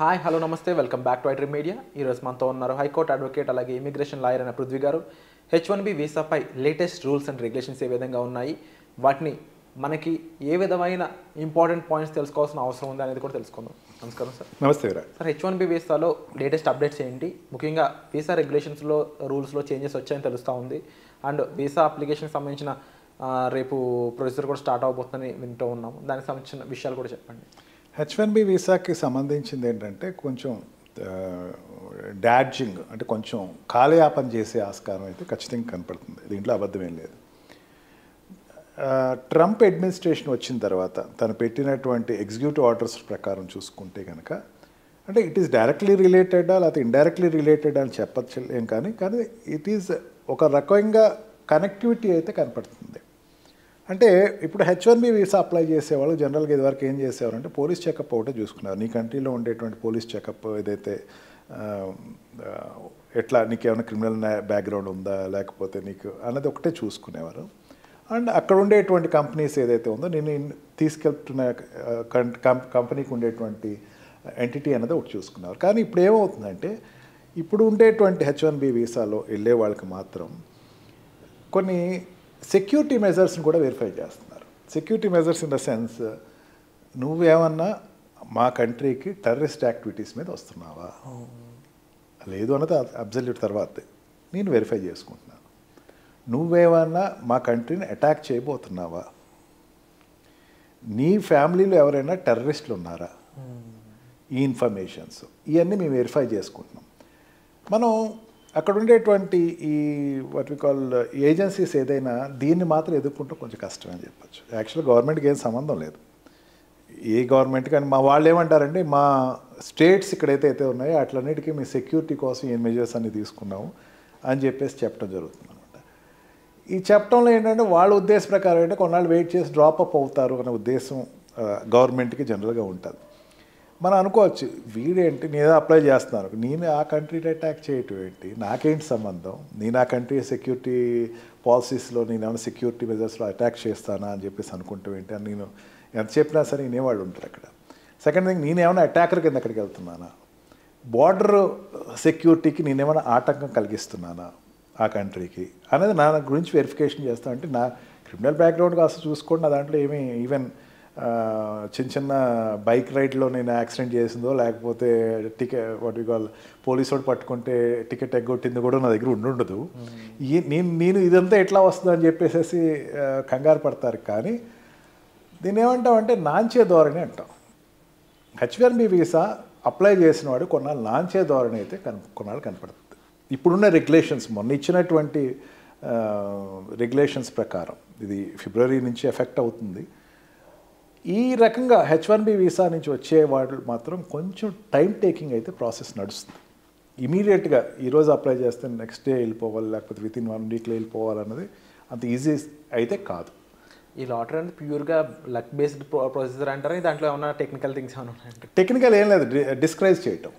Hi hello నమస్తే welcome back to iDream Media. ఈరోజు మనతో ఉన్నారు హైకోర్టు అడ్వకేట్ అలాగే ఇమిగ్రేషన్ లాయర్ అయిన పృథ్వీ గారు. H1B వీసాపై లేటెస్ట్ రూల్స్ అండ్ రెగ్యులేషన్స్ ఏ విధంగా ఉన్నాయి, వాటిని మనకి ఏ విధమైన ఇంపార్టెంట్ పాయింట్స్ తెలుసుకోవాల్సిన అవసరం ఉంది అనేది కూడా తెలుసుకుందాం. నమస్కారం సార్. నమస్తే విరాట్. సార్, H1B వీసాలో లేటెస్ట్ అప్డేట్స్ ఏంటి? ముఖ్యంగా వీసా రెగ్యులేషన్స్లో రూల్స్లో చేంజెస్ వచ్చాయని తెలుస్తూ ఉంది. అండ్ వీసా అప్లికేషన్కి సంబంధించిన రేపు ప్రొసీజర్ కూడా స్టార్ట్ అవబోతుందని వింటూ ఉన్నాము. దానికి సంబంధించిన విషయాలు కూడా చెప్పండి. H1B వీసాకి సంబంధించింది ఏంటంటే కొంచెం డాడ్జింగ్ అంటే కొంచెం కాలయాపన చేసే ఆస్కారం అయితే ఖచ్చితంగా కనపడుతుంది. దీంట్లో అబద్ధం ఏం లేదు. ట్రంప్ అడ్మినిస్ట్రేషన్ వచ్చిన తర్వాత తను పెట్టినటువంటి ఎగ్జిక్యూటివ్ ఆర్డర్స్ ప్రకారం చూసుకుంటే కనుక అంటే ఇట్ ఈస్ డైరెక్ట్లీ రిలేటెడా లేకపోతే ఇండైరెక్ట్లీ రిలేటెడ్ అని చెప్పలేం, కానీ ఇట్ ఈజ్ ఒక రకంగా కనెక్టివిటీ అయితే కనపడుతుంది. అంటే ఇప్పుడు H1B వీసా అప్లై చేసేవాళ్ళు జనరల్గా ఇదివరకు ఏం చేసేవారంటే పోలీస్ చెకప్ ఒకటే చూసుకున్నారు. నీ కంట్రీలో ఉండేటువంటి పోలీస్ చెకప్ ఏదైతే ఎట్లా నీకు ఏమైనా క్రిమినల్ బ్యాక్గ్రౌండ్ ఉందా లేకపోతే నీకు అన్నది ఒకటే చూసుకునేవారు. అండ్ అక్కడ ఉండేటువంటి కంపెనీస్ ఏదైతే ఉందో నేను తీసుకెళ్తున్న కంపెనీకి ఉండేటువంటి ఎంటిటీ అన్నది ఒకటి చూసుకున్నారు. కానీ ఇప్పుడు ఏమవుతుందంటే ఇప్పుడు ఉండేటువంటి H1B వీసాలో వెళ్ళే వాళ్ళకి మాత్రం కొన్ని సెక్యూరిటీ మెజర్స్ని కూడా వెరిఫై చేస్తున్నారు. Security measures in the sense, నువ్వేమన్నా మా కంట్రీకి టెర్రరిస్ట్ యాక్టివిటీస్ మీద వస్తున్నావా లేదు అన్నది అబ్జల్యూట్ తర్వాత నేను వెరిఫై చేసుకుంటున్నాను. నువ్వేమన్నా మా కంట్రీని అటాక్ చేయబోతున్నావా, నీ ఫ్యామిలీలో ఎవరైనా టెర్రరిస్టులు ఉన్నారా, ఈ ఇన్ఫర్మేషన్స్ ఇవన్నీ మేము వెరిఫై చేసుకుంటున్నాం. మనం అక్కడ ఉండేటువంటి ఈ వాట్ వి కాల్ ఏజెన్సీస్ ఏదైనా దీన్ని మాత్రం ఎదుర్కొంటూ కొంచెం కష్టం అని చెప్పచ్చు. యాక్చువల్గా గవర్నమెంట్కి ఏం సంబంధం లేదు, ఏ గవర్నమెంట్ కానీ మా వాళ్ళు ఏమంటారంటే మా స్టేట్స్ ఇక్కడైతే అయితే ఉన్నాయో అట్లన్నిటికీ మీ సెక్యూరిటీ కోసం ఏ మెజర్స్ అన్ని తీసుకున్నాము అని చెప్పేసి చెప్పడం జరుగుతుంది అనమాట. ఈ చెప్పడంలో ఏంటంటే వాళ్ళ ఉద్దేశ ప్రకారం ఏంటంటే కొన్నాళ్ళు వెయిట్ చేసి డ్రాప్అప్ అవుతారు అనే ఉద్దేశం గవర్నమెంట్కి జనరల్గా ఉంటుంది. మనం అనుకోవచ్చు వీడేంటి నేను అప్లై చేస్తున్నాను, నేను ఆ కంట్రీలో అటాక్ చేయటం ఏంటి, నాకేంటి సంబంధం, నేను ఆ కంట్రీ సెక్యూరిటీ పాలసీస్లో నేను ఏమైనా సెక్యూరిటీ మెజర్స్లో అటాక్ చేస్తానా అని చెప్పేసి అనుకుంటాం ఏంటి అని నేను ఎంత చెప్పినా సరే నేనేవాళ్ళు ఉంటారు అక్కడ. సెకండ్ థింగ్, నేనేమైనా అటాకర్ కింద అక్కడికి వెళ్తున్నానా, బార్డర్ సెక్యూరిటీకి నేనేమైనా ఆటంకం కలిగిస్తున్నానా ఆ కంట్రీకి అనేది నా గురించి వెరిఫికేషన్ చేస్తాను. అంటే నా క్రిమినల్ బ్యాక్గ్రౌండ్ కాస్త చూసుకోండి, నా దాంట్లో ఏమీ ఈవెన్ చిన్న చిన్న బైక్ రైడ్లో నేను యాక్సిడెంట్ చేసిందో లేకపోతే వాట్ యు కాల్ పోలీసు వాడు పట్టుకుంటే టికెట్ ఎగ్గొట్టింది కూడా నా దగ్గర ఉండదు. నేను ఇదంతా ఎట్లా వస్తుందో అని చెప్పేసి కంగారు పడతారు. కానీ దీన్ని ఏమంటామంటే నాంచే ధోరణి అంటాం. H1B వీసా అప్లై చేసిన వాడు కొన్నాళ్ళు నాంచే ధోరణి అయితే కొన్నాళ్ళు కనపడుతుంది. ఇప్పుడున్న రెగ్యులేషన్స్ మొన్న ఇచ్చినటువంటి రెగ్యులేషన్స్ ప్రకారం ఇది ఫిబ్రవరి నుంచి ఎఫెక్ట్ అవుతుంది. ఈ రకంగా H1B వీసా నుంచి వచ్చే వాళ్ళు మాత్రం కొంచెం టైం టేకింగ్ అయితే ప్రాసెస్ నడుస్తుంది. ఇమీడియట్గా ఈరోజు అప్లై చేస్తే నెక్స్ట్ డే వెళ్ళిపోవాలి లేకపోతే వితిన్ 1 వీక్లో వెళ్ళిపోవాలన్నది అంత ఈజీ అయితే కాదు. ఈ లాటరీ అనేది ప్యూర్గా లక్ బేస్డ్ ప్రొసీజర్ అంటారా, దాంట్లో ఏమన్నా టెక్నికల్ థింగ్స్ ఏమైనా ఉన్నాయంటే? టెక్నికల్ ఏం లేదు, డిస్క్రైజ్ చేయటం,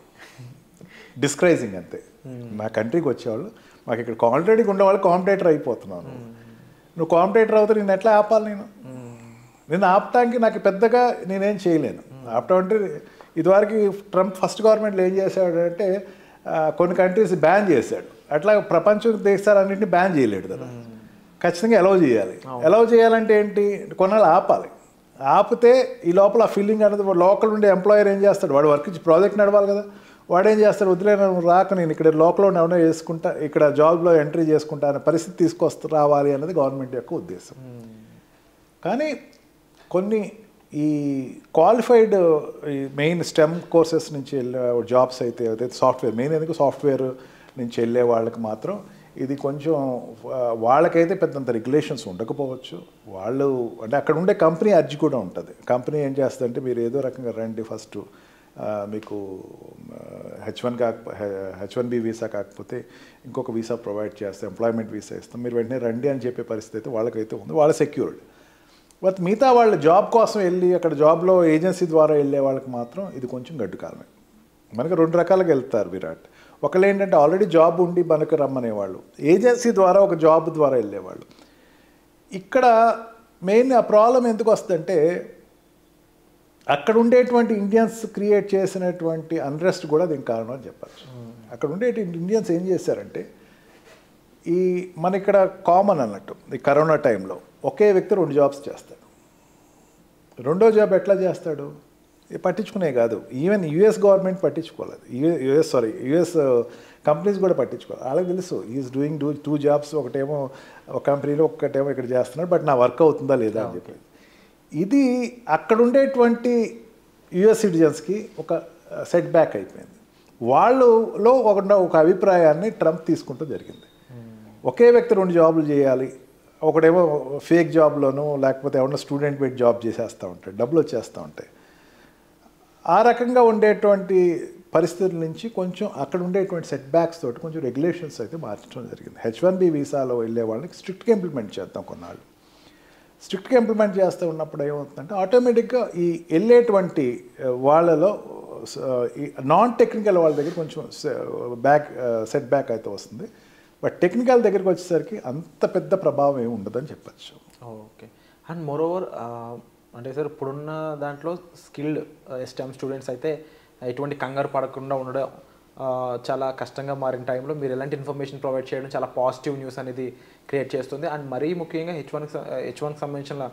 డిస్క్రైజింగ్ అంతే. నా కంట్రీకి వచ్చేవాళ్ళు మాకు ఇక్కడ ఆల్రెడీ ఉండేవాళ్ళు కాంపిటేటర్ అయిపోతున్నాను, నువ్వు కాంపిటేటర్ అవుతే నేను ఎట్లా ఆపాలి, నేను ఆపటానికి నాకు పెద్దగా నేనేం చేయలేను. ఆపటం అంటే ఇదివరకు ట్రంప్ ఫస్ట్ గవర్నమెంట్లో ఏం చేశాడంటే కొన్ని కంట్రీస్ బ్యాన్ చేశాడు, అట్లా ప్రపంచ దేశాలన్నింటినీ బ్యాన్ చేయలేడు కదా, ఖచ్చితంగా అలౌ చేయాలి. అలౌ చేయాలంటే ఏంటి, కొన్నాళ్ళు ఆపాలి. ఆపితే ఈ లోపల ఆ ఫీలింగ్ అనేది లోకల్ ఉండే ఎంప్లాయర్ ఏం చేస్తాడు, వాడు వర్క్ ప్రాజెక్ట్ నడవాలి కదా, వాడు ఏం చేస్తాడు, వదిలేను రాక నేను ఇక్కడ లోకల్లో ఏమైనా చేసుకుంటా ఇక్కడ జాబ్లో ఎంట్రీ చేసుకుంటా అనే పరిస్థితి రావాలి అన్నది గవర్నమెంట్ యొక్క ఉద్దేశం. కానీ కొన్ని ఈ క్వాలిఫైడ్ మెయిన్ స్టెమ్ కోర్సెస్ నుంచి వెళ్ళే జాబ్స్ అయితే ఏదైతే సాఫ్ట్వేర్ మెయిన్ ఎందుకు సాఫ్ట్వేర్ నుంచి వెళ్ళే వాళ్ళకి మాత్రం ఇది కొంచెం వాళ్ళకైతే పెద్దంత రెగ్యులేషన్స్ ఉండకపోవచ్చు. వాళ్ళు అంటే అక్కడ ఉండే కంపెనీ అర్జీ కూడా ఉంటుంది. కంపెనీ ఏం చేస్తుందంటే మీరు ఏదో రకంగా రండి, ఫస్ట్ మీకు H1B వీసా కాకపోతే ఇంకొక వీసా ప్రొవైడ్ చేస్తాం, ఎంప్లాయ్మెంట్ వీసా ఇస్తాం, మీరు వెంటనే రండి అని చెప్పే పరిస్థితి అయితే వాళ్ళకైతే ఉంది, వాళ్ళ సెక్యూర్డ్. బట్ మిగతా వాళ్ళు జాబ్ కోసం వెళ్ళి అక్కడ జాబ్లో ఏజెన్సీ ద్వారా వెళ్ళే వాళ్ళకి మాత్రం ఇది కొంచెం గడ్డు కాలమే. మనకు 2 రకాలుగా వెళ్తారు విరాట్. ఒకళ్ళు ఏంటంటే ఆల్రెడీ జాబ్ ఉండి మనకు రమ్మనేవాళ్ళు, ఏజెన్సీ ద్వారా ఒక జాబ్ ద్వారా వెళ్ళేవాళ్ళు. ఇక్కడ మెయిన్ ఆ ప్రాబ్లం ఎందుకు వస్తుందంటే అక్కడ ఉండేటువంటి ఇండియన్స్ క్రియేట్ చేసినటువంటి అన్రెస్ట్ కూడా దీనికి కారణం అని చెప్పచ్చు. అక్కడ ఉండేటువంటి ఇండియన్స్ ఏం చేశారంటే, ఈ మన ఇక్కడ కామన్ అన్నట్టు ఈ కరోనా టైంలో ఒకే వ్యక్తి 2 జాబ్స్ చేస్తాడు. రెండో జాబ్ ఎట్లా చేస్తాడు? పట్టించుకునే కాదు, ఈవెన్ యుఎస్ గవర్నమెంట్ పట్టించుకోలేదు, యుఎస్ కంపెనీస్ కూడా పట్టించుకోవాలి. వాళ్ళకి తెలుసు ఈజ్ డూయింగ్ 2 జాబ్స్, ఒకటేమో ఒక కంపెనీలో ఒకటేమో ఇక్కడ చేస్తున్నాడు, బట్ నా వర్క్ అవుతుందా లేదా అని చెప్పేది. ఇది అక్కడ ఉండేటువంటి యుఎస్ సిటిజన్స్కి ఒక సెట్ బ్యాక్ అయిపోయింది. వాళ్ళలో ఒక అభిప్రాయాన్ని ట్రంప్ తీసుకుంటూ జరిగింది. ఒకే వ్యక్తి 2 జాబులు చేయాలి, ఒకటేమో ఫేక్ జాబ్లోనూ లేకపోతే ఏమన్నా స్టూడెంట్ పెట్టి జాబ్ చేసేస్తూ ఉంటాయి, డబ్బులు వచ్చేస్తూ ఉంటాయి. ఆ రకంగా ఉండేటువంటి పరిస్థితుల నుంచి కొంచెం అక్కడ ఉండేటువంటి సెట్ బ్యాక్స్ తోటి కొంచెం రెగ్యులేషన్స్ అయితే మార్చడం జరిగింది. H1B వీసాలో వెళ్ళే వాళ్ళకి స్ట్రిక్ట్గా ఇంప్లిమెంట్ చేద్దాం కొన్నాళ్ళు. స్ట్రిక్ట్గా ఇంప్లిమెంట్ చేస్తూ ఉన్నప్పుడు ఏమవుతుందంటే ఆటోమేటిక్గా ఈ వెళ్ళేటువంటి వాళ్ళలో ఈ నాన్ టెక్నికల్ వాళ్ళ దగ్గర కొంచెం సెట్ బ్యాక్ అయితే వస్తుంది. బట్ టెక్నికల్ దగ్గరికి వచ్చేసరికి అంత పెద్ద ప్రభావం ఏమి ఉండదని చెప్పచ్చు. ఓకే. అండ్ మోరోవర్ అంటే సార్ ఇప్పుడున్న దాంట్లో స్కిల్డ్ STEM స్టూడెంట్స్ అయితే ఎటువంటి కంగారు పడకుండా ఉండడం చాలా కష్టంగా మారిన టైంలో మీరు ఎలాంటి ఇన్ఫర్మేషన్ ప్రొవైడ్ చేయడం చాలా పాజిటివ్ న్యూస్ అనేది క్రియేట్ చేస్తుంది. అండ్ మరీ ముఖ్యంగా H1కి సంబంధించిన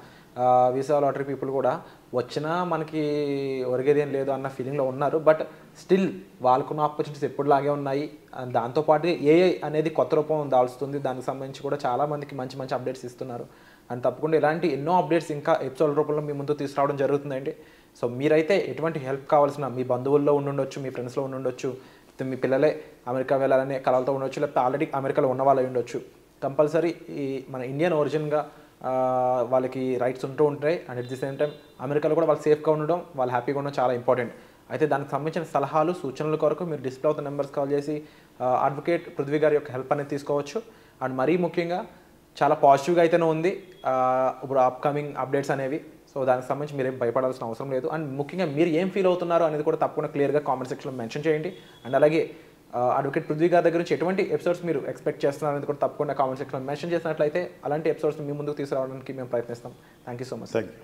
వీసా లాటరీ పీపుల్ కూడా వచ్చినా మనకి ఒరిగేది ఏం లేదు అన్న ఫీలింగ్లో ఉన్నారు. బట్ స్టిల్ వాళ్ళకున్న ఆపర్చునిటీస్ ఎప్పుడులాగే ఉన్నాయి. దాంతోపాటు AI అనేది కొత్త రూపం దాల్చుతుంది, దానికి సంబంధించి కూడా చాలామందికి మంచి మంచి అప్డేట్స్ ఇస్తున్నారు. అండ్ తప్పకుండా ఇలాంటి ఎన్నో అప్డేట్స్ ఇంకా ఎపిసోడ్ రూపంలో మీ ముందు తీసుకురావడం జరుగుతుందండి. సో మీరైతే ఎటువంటి హెల్ప్ కావాల్సిన మీ బంధువుల్లో ఉండుండొచ్చు, మీ ఫ్రెండ్స్లో ఉండుండొచ్చు, మీ పిల్లలే అమెరికా వెళ్ళాలనే కళలతో ఉండొచ్చు, లేకపోతే ఆల్రెడీ అమెరికాలో ఉన్న వాళ్ళు ఉండొచ్చు. కంపల్సరీ ఈ మన ఇండియన్ ఒరిజిన్గా వాళ్ళకి రైట్స్ ఉంటూ ఉంటాయి. And at the same time అమెరికాలో కూడా వాళ్ళు సేఫ్గా ఉండడం, వాళ్ళు హ్యాపీగా ఉండడం చాలా ఇంపార్టెంట్. అయితే దానికి సంబంధించిన సలహాలు సూచనల కొరకు మీరు డిస్ప్లే అవుతున్న నెంబర్స్ కాల్ చేసి అడ్వకేట్ పృథ్వీ గారి యొక్క హెల్ప్ అనేది తీసుకోవచ్చు. అండ్ మరీ ముఖ్యంగా చాలా పాజిటివ్గా అయితేనే ఉంది ఇప్పుడు అప్కమింగ్ అప్డేట్స్ అనేవి. సో దానికి సంబంధించి మీరేం భయపడాల్సిన అవసరం లేదు. అండ్ ముఖ్యంగా మీరు ఏం ఫీల్ అవుతున్నారో అనేది కూడా తప్పకుండా క్లియర్గా కామెంట్ సెక్షన్లో మెన్షన్ చేయండి. అండ్ అలాగే అడ్వకేట్ పృథ్వీ గారి దగ్గర నుంచి ఎటువంటి ఎపిసోడ్స్ మీరు ఎక్స్పెక్ట్ చేస్తున్నారు అనేది కూడా తప్పకుండా కామెంట్ సెక్షన్లో మెన్షన్ చేసినట్లయితే అలాంటి ఎపిసోడ్స్ మీ ముందుకు తీసుకురావడానికి మేము ప్రయత్నిస్తాం. Thank you so much. Thank you.